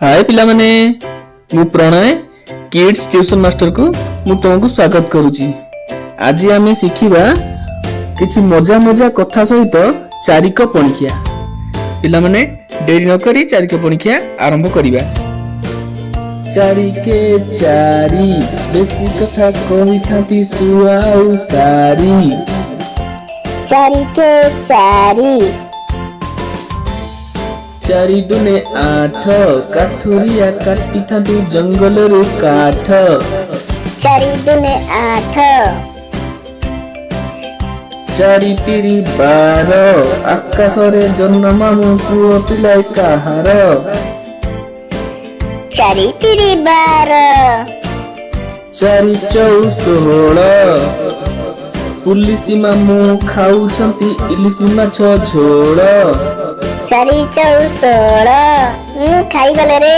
हाय पिला माने मु प्रणय किड्स ट्यूशन मास्टर को मु तुमको स्वागत करूची। आज आमे शिखिबा किछि मजा मजा कथा सहित चारिक पणिकिया। पिला माने देरी न करी चारिक पणिकिया आरंभ करिबा। चारिके चारि बेसी कथा कहि थाती सुआउ सारी। चारिके चारि चारि दुने आठ काठुरिया काटी थाती जंगल रे काठ। चारि दुने आठ चारि तिरि बार आकाश रे जन्म मामु पुओ पिलाय काहार। चारि तिरि बार चारि चौ षोहल पुलिस मामु खाउछंती इलिसी माछ झोल। चारि चौ षोहल खाई गले रे।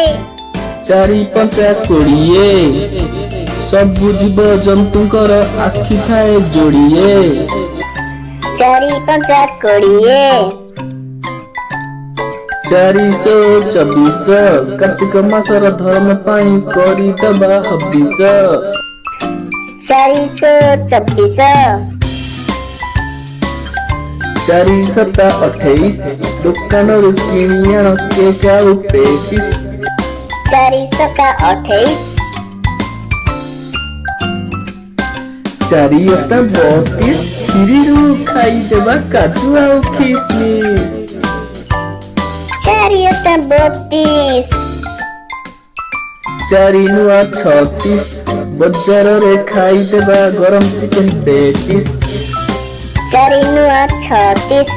चारि पंचा कोड़िए सबु जीव जंतुंकर आखि थाए जोड़िए। चारि पंचा कोड़िए चारिशो चबिश कार्तिक मासर धर्म पाई करी दबा हबिश। चारिशो चब्बिश चारि सता 28 दुकान रु किणी आण केक आउ पेटिस। चारि सता 28 चारि अष्टा 32 खीरी रु खाई देबा काजू आउ किसमिस। चारि अष्टा 32 चारि नुआ 36 बजार रे खाई देबा गरम चिकन पेटिस। चारि नुआ 36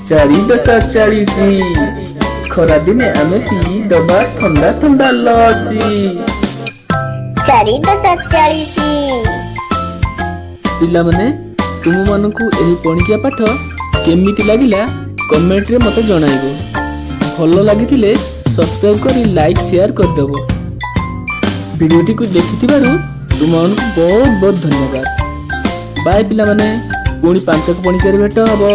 चारि दशा 40 खरा दिने आमे पी दबा ठंडा ठंडा लसी। चारि दशा 40 पिला माने तुम मानकु एही पणिकिया पाठ केमिति लागिला कमेंट रे मते जणाइबो। भलो लागिथिले सब्सक्राइब करी लाइक शेयर कर देबो। वीडियोटी को देखिथिबारु तुम मानकु बहुत बहुत धन्यवाद। बाय पिला माने पुणी 5 पणिकिया रे भेट हबो।